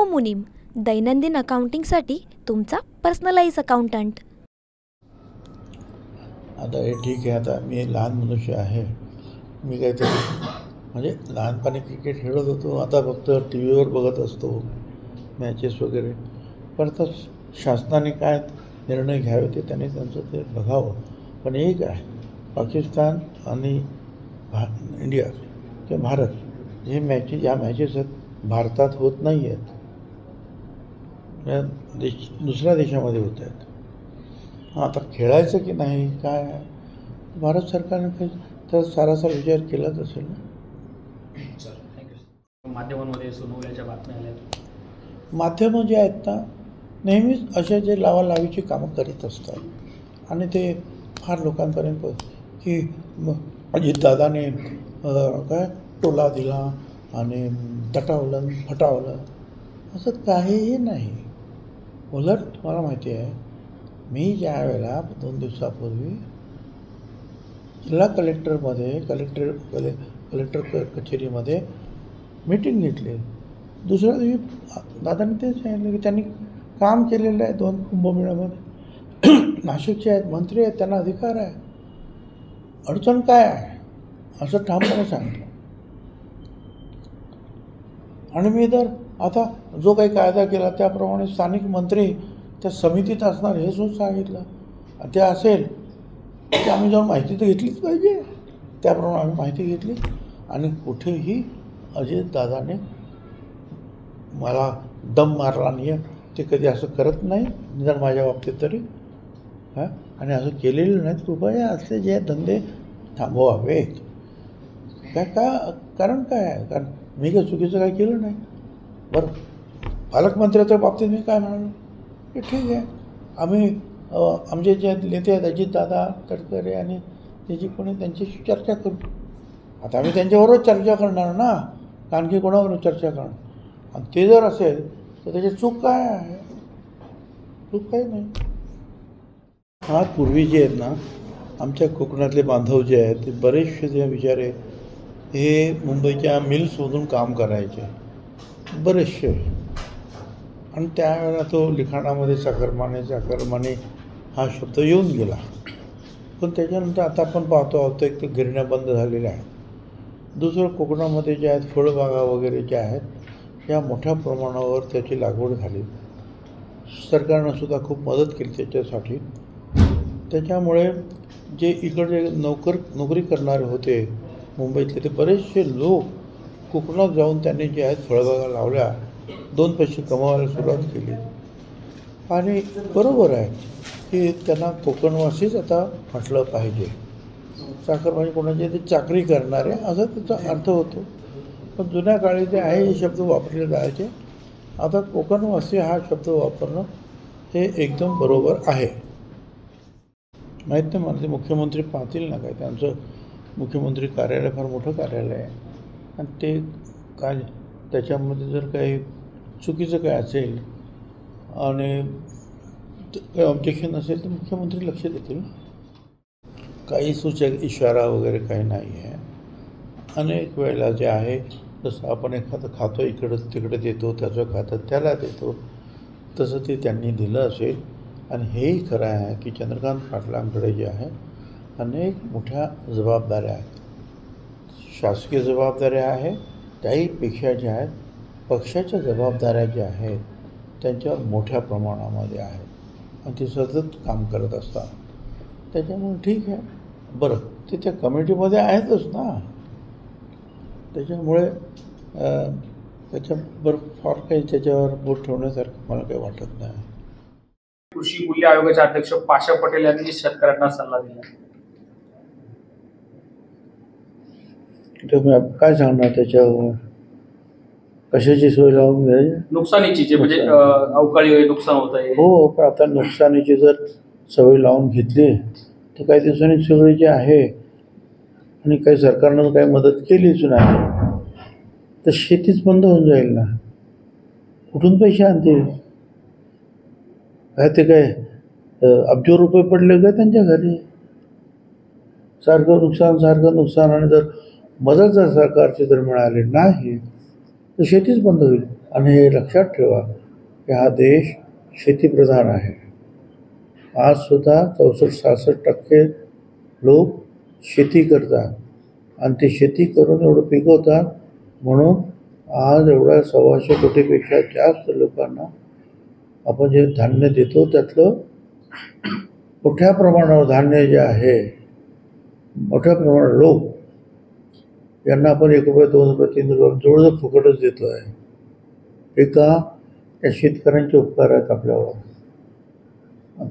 मुनीम, दैनंदिन अकाउंटिंगसाठी तुमचा पर्सनलाइज अकाउंटंट। आता हे ठीक आहे, आता मी लहान मनुष्य आहे, मी काहीतरी म्हणजे लहानपणी क्रिकेट खेळत होतो, आता फक्त टी व्हीवर बघत असतो मॅचेस वगैरे. पण आता शासनाने काय निर्णय घ्यावे ते त्यांनी त्यांचं ते बघावं. पण एक आहे, पाकिस्तान आणि इंडिया किंवा भारत हे या मॅचेस आहेत भारतात होत नाही आहेत, दुसऱ्या देशामध्ये होत आहेत. आता खेळायचं की नाही काय, भारत सरकारने काही तर सारासार विचार केलाच असेल ना. माध्यमांमध्ये सुनावल्याच्या बातम्या आल्या. माध्यमं जे आहेत ना नेहमीच अशा जे लावालावीची कामं करीत असतात आणि ते फार लोकांपर्यंत की अजितदादाने काय टोला दिला आणि तटावलं फटावलं, असं काहीही नाही. उलट तुम्हाला माहिती आहे, मी ज्या वेळेला 2 दिवसापूर्वी जिल्हा कलेक्टर कचेरीमध्ये मीटिंग घेतली, दुसऱ्या दिवशी दादांनी तेच सांगितलं की त्यांनी काम केलेलं आहे 2 कुंभमेळ्यामध्ये. नाशिकचे आहेत, मंत्री आहेत, त्यांना अधिकार आहे, अडचण काय आहे असं ठामपणे सांगितलं. आणि मी तर आता जो काही कायदा केला त्याप्रमाणे स्थानिक मंत्री त्या समितीत असणार हे सुद्धा सांगितलं. ते असेल की आम्ही जाऊन माहिती तर घेतलीच पाहिजे, त्याप्रमाणे आम्ही माहिती घेतली. आणि कुठेही अजितदादाने मला दम मारला नाही, ते कधी असं करत नाही, निदान माझ्या बाबतीत तरी. आणि असं केलेलं नाही. कृपया असले जे धंदे थांबवावेत. कारण काय आहे, कारण मी काही चुकीचं काही केलं नाही. बरं, पालकमंत्र्याच्या बाबतीत मी काय म्हणालो की ठीक आहे, आम्ही आमचे जे नेते आहेत अजितदादा, तडकरे आणि त्याची कोणी त्यांच्याशी चर्चा करू. आता आम्ही त्यांच्याबरोबर चर्चा करणार ना, आणखी कोणाबरोबर चर्चा करणार. आणि ते जर असेल तर त्याची चूक काय आहे? चूक काही नाही. हा पूर्वी जे आहेत ना आमच्या कोकणातले बांधव जे आहेत ते बरेचसे जे बिचारे हे मुंबईच्या मिल्समधून काम करायचे बरेचसे. आणि त्यावेळेला तो लिखाणामध्ये चाकरमाने हा शब्द येऊन गेला. पण त्याच्यानंतर आता आपण पाहतो आहोत एक तर गिरण्या बंद झालेल्या आहेत. दुसरं कोकणामध्ये जे आहेत फळबागा वगैरे ज्या आहेत या मोठ्या प्रमाणावर त्याची लागवड झाली. सरकारनं सुद्धा खूप मदत केली त्याच्यासाठी. त्याच्यामुळे जे इकडचे नोकरी करणारे होते मुंबईतले ते बरेचसे लोक कोकणात जाऊन त्यांनी जे आहेत फळबागा लावल्या, 2 पैसे कमवायला सुरुवात केली. आणि बरोबर आहे की त्यांना कोकणवासीच आता म्हटलं पाहिजे. चाकरमानी कोणाची ते चाकरी करणारे असा त्याचा अर्थ होतो. पण जुन्या काळी जे आहे हे शब्द वापरले जायचे. आता कोकणवासी हा शब्द वापरणं हे एकदम बरोबर आहे. माहीत नाही मला, ते मुख्यमंत्री पाहतील ना काय. त्यांचं मुख्यमंत्री कार्यालय फार मोठं कार्यालय आहे आणि ते काय त्याच्यामध्ये जर काही चुकीचं काय असेल आणि काही ऑब्जेक्शन असेल तर मुख्यमंत्री लक्ष देतील. काही सूचक इशारा वगैरे काही नाही आहे. अनेक वेळेला जे आहे जसं आपण एखादं खातो इकडं तिकडे देतो, त्याचं खातं त्याला देतो, तसं ते त्यांनी दिलं असेल. आणि हेही खरं आहे की चंद्रकांत पाटलांकडे जे आहे अनेक मोठ्या जबाबदाऱ्या आहेत, शासकीय जबाबदाऱ्या आहेत, त्याहीपेक्षा ज्या आहेत पक्षाच्या जबाबदाऱ्या ज्या आहेत त्यांच्यावर मोठ्या प्रमाणामध्ये आहेत आणि ते सतत काम करत असतात. त्याच्यामुळे ठीक आहे. बरं, ते त्या कमिटीमध्ये आहेतच ना, त्याच्यामुळे त्याच्याबरोबर फार काही त्याच्यावर बोट ठेवण्यासारखं मला काही वाटत नाही. कृषी मूल्य आयोगाचे अध्यक्ष पाशा पटेल यांनी शेतकऱ्यांना सल्ला दिला. तुम्ही काय सांगणार त्याच्यावर? कशाची सोय लावून घ्यायची? नुकसानीची, जे म्हणजे अवकाळी नुकसान होत आहे. हो, पण आता नुकसानीची जर सवय लावून घेतली तर काही दिवसांनी सगळी जे आहे आणि काही सरकारनं काही मदत केलीच नाही तर शेतीच बंद होऊन जाईल ना. कुठून पैसे आणतील? काय ते काय अब्ज रुपये पडले का त्यांच्या घरी? सारखं नुकसान. आणि जर मदत जर सरकारची जर मिळाली नाही तर शेतीच बंद होईल. आणि हे लक्षात ठेवा की हा देश शेतीप्रधान आहे. आजसुद्धा 64-66% लोक शेती करतात आणि ते शेती करून एवढं पिकवतात, म्हणून आज एवढ्या 125 कोटीपेक्षा जास्त लोकांना आपण जे धान्य देतो त्यातलं मोठ्या प्रमाणावर धान्य जे आहे, मोठ्या प्रमाणात लोक यांना आपण 1 रुपये 2 रुपये 3 रुपये जवळजवळ फुकटच देतो आहे. हे का? त्या शेतकऱ्यांचे उपकार आहेत आपल्यावर.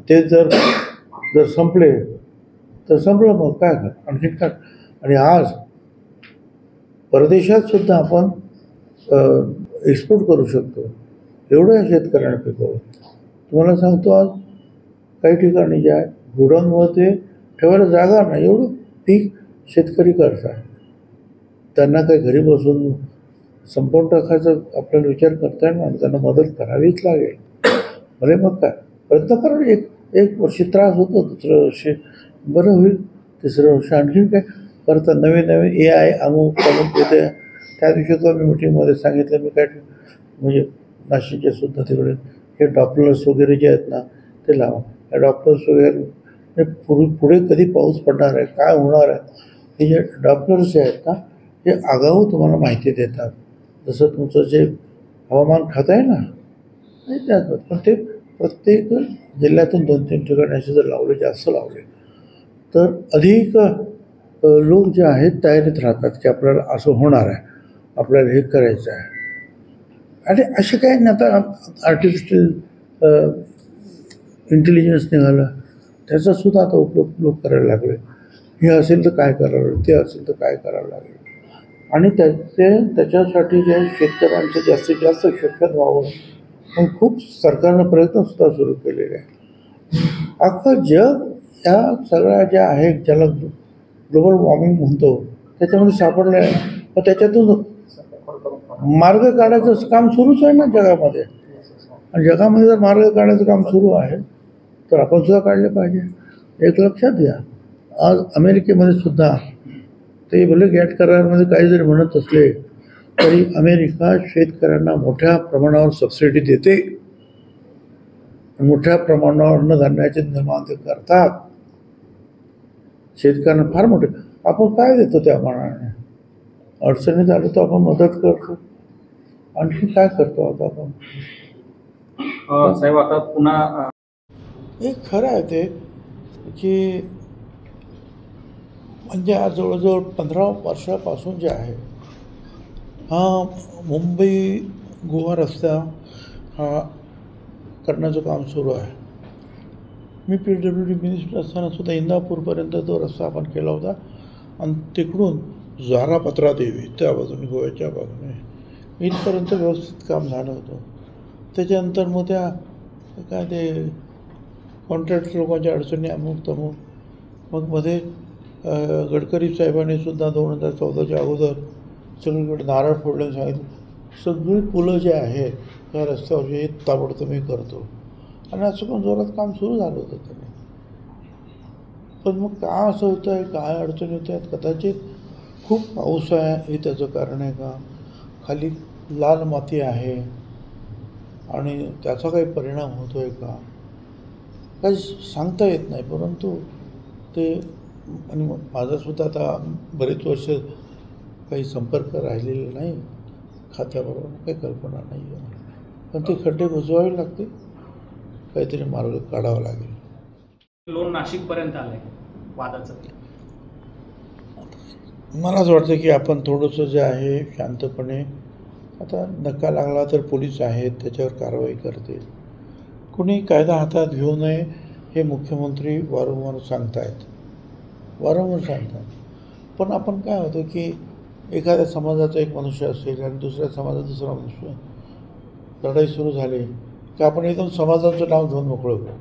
ते जर संपले तर संपलं, मग काय कर आणखी काय. आणि आज परदेशात सुद्धा आपण एक्सपोर्ट करू शकतो, एवढं या शेतकऱ्यांना पिकवलं. तुम्हाला सांगतो, आज काही ठिकाणी ज्या गोडाऊनमध्ये ठेवायला जागा नाही, एवढं पीक शेतकरी करतात. त्यांना काही घरी बसून संपवून टाकायचं आपल्याला विचार करता येणार, त्यांना मदत करावीच लागेल. भले मग काय प्रयत्न करा. एक वर्षी त्रास होतो, दुसऱ्या वर्षी बरं होईल, तिसऱ्या वर्षी आणखी काय करतात. नवीन AI अमुक येते. त्या दिवशी तर मी मिटिंगमध्ये सांगितलं, मी काय म्हणजे नाशिकचे सुद्धा तिकडे हे डॉप्लर्स वगैरे जे आहेत ना ते लावा. हे डॉप्लर्स वगैरे पुढे कधी पाऊस पडणार आहे, काय होणार आहे, हे जे डॉप्लर्स जे आहेत ना हे आगाऊ तुम्हाला माहिती देतात. जसं तुमचं जे हवामान खातं आहे ना, आणि त्यात पण ते प्रत्येक जिल्ह्यातून 2-3 ठिकाणी असे जर लावले, जास्त लावले, तर अधिक लोक जे आहेत तयारीत राहतात की आपल्याला असं होणार आहे, आपल्याला हे करायचं आहे. आणि असे काय नाही, आता आर्टिफिशियल इंटेलिजन्स निघालं, त्याचासुद्धा आता उपयोग लोक करायला लागले. हे असेल तर काय करावं लागेल, ते असेल तर काय करावं लागेल. आणि त्याच्यासाठी जे शेतकऱ्यांचं जास्तीत जास्त शिक्षण व्हावं म्हणून खूप सरकारनं प्रयत्नसुद्धा सुरू केलेले आहे. अख्खं जग ह्या सगळ्या ज्या आहेत, ज्याला ग्लोबल वॉर्मिंग म्हणतो, त्याच्यामध्ये सापडलं आहे. पण त्याच्यातून मार्ग काढायचं काम सुरूच आहे ना जगामध्ये. आणि जगामध्ये जर मार्ग काढायचं काम सुरू आहे तर आपण सुद्धा काढले पाहिजे. एक लक्षात घ्या, आज अमेरिकेमध्ये सुद्धा ते भले गॅट करारामध्ये काही जरी म्हणत असले तरी अमेरिका शेतकऱ्यांना मोठ्या प्रमाणावर सबसिडी देते, मोठ्या प्रमाणावर अन्नधान्याचे निर्माण ते करतात. शेतकऱ्यांना फार मोठे. आपण काय देतो त्या मानाने? अडचणीत आलं तर आपण मदत करतो, आणखी काय करतो आता आपण. साहेब, आता पुन्हा हे खरं आहे ते की म्हणजे आज जवळजवळ 15 वर्षापासून जे आहे, हा मुंबई गोवा रस्ता हा करण्याचं काम सुरू आहे. मी PWD मिनिस्टर असताना सुद्धा इंदापूरपर्यंत तो रस्ता आपण केला होता. आणि तिकडून झारापत्रा देवी त्या बाजूने, गोव्याच्या बाजूने इथपर्यंत व्यवस्थित काम झालं होतं. त्याच्यानंतर मग त्या काय ते कॉन्ट्रॅक्ट लोकांच्या अडचणी अमुक तमुक, मग मध्ये गडकरी साहेबांनी सुद्धा 2014च्या अगोदर सगळीकडे नारळ फोडल्याने सांगितलं, सगळी पुलं जे आहेत त्या रस्त्यावर हे ताबडतोब मी करतो. आणि असं पण जोरात काम सुरू झालं होतं त्याने. पण मग का असं होतं आहे, काय अडचणी होत आहेत? कदाचित खूप पाऊस आहे हे त्याचं कारण आहे का? खाली लाल माती आहे आणि त्याचा काही परिणाम होतो आहे का? काही सांगता येत नाही. परंतु ते, आणि माझासुद्धा आता बरेच वर्ष काही संपर्क राहिलेला नाही खात्याबरोबर, काही कल्पना नाही आहे. पण ते खड्डे बुजवावे लागते, काहीतरी मार्ग काढावा लागेल. लोन नाशिकपर्यंत आलंय वादाचं. मला असं वाटतं की आपण थोडंसं जे आहे शांतपणे, आता धक्का लागला तर पोलीस आहेत, त्याच्यावर कारवाई करतील. कुणी कायदा हातात घेऊ नये हे मुख्यमंत्री वारंवार सांगतात. पण आपण काय होतं की एखाद्या समाजाचा एक मनुष्य असेल आणि दुसऱ्या समाजाचा दुसरा मनुष्य, लढाई सुरू झाली की आपण एकदम समाजाचं नाव घेऊन मोकळं करू.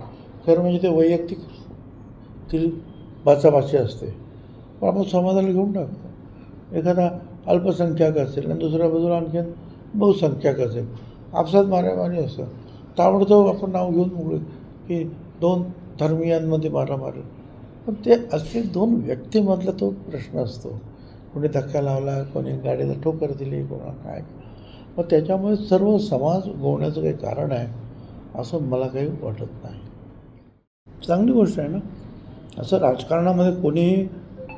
खरं म्हणजे ते वैयक्तिक ती बाचाबाची असते, पण आपण समाजाला घेऊन टाकतो. एखादा अल्पसंख्याक असेल आणि दुसऱ्या बाजूला आणखीन बहुसंख्याक असेल, आपसात मारामारी असतं, ताबडतोब आपण नाव घेऊन मोकळे की 2 धर्मियांमध्ये मारामारी. पण ते असे 2 व्यक्तीमधला तो प्रश्न असतो. कोणी धक्का लावला, कोणी गाडीला ठोकर दिली, कोणा काय. मग त्याच्यामुळे सर्व समाज गोवण्याचं काही कारण आहे असं मला काही वाटत नाही. चांगली गोष्ट आहे ना. असं राजकारणामध्ये कोणी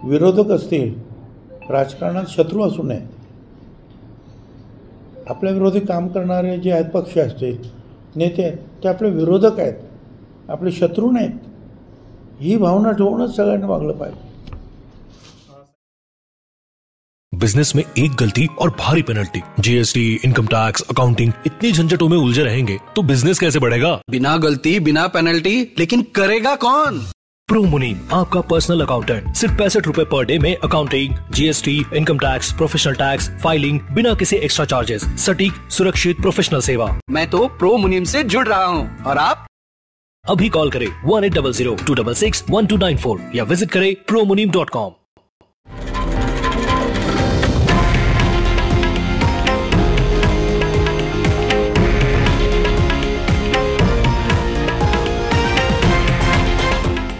विरोधक असतील, राजकारणात शत्रू असू नये. आपल्या विरोधी काम करणारे जे आहेत पक्ष असतील, नेते आहेत, ते आपले विरोधक आहेत, आपले शत्रू नाहीत. ही भावना ठेवूनच सगळ्यांनी वागलं पाहिजे. बिजनेस में एक गलती और भारी penalty, GST, income tax, accounting, इतनी झंझटों में उलझे रहेंगे तो बिजनेस कैसे बढ़ेगा? बिना गलती बिना पेनल्टी, लेकिन करेगा कौन? प्रो मुनीम, आपका पर्सनल अकाउंटेंट, सिर्फ 65 रुपए पर डे में accounting, GST, income tax, professional tax, filing, बिना किसी एक्स्ट्रा चार्जेस, सटीक, सुरक्षित, प्रोफेशनल सेवा. मैं तो प्रो मुनीम से जुड़ रहा हूँ, और आप अभी कॉल करें 1800-266-1294 या विजिट करें promunim.com.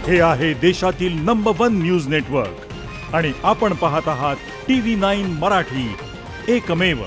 हे आहे देशातील नंबर 1 न्यूज नेटवर्क आणि आपण पाहत आहात TV9 मराठी, एकमेव.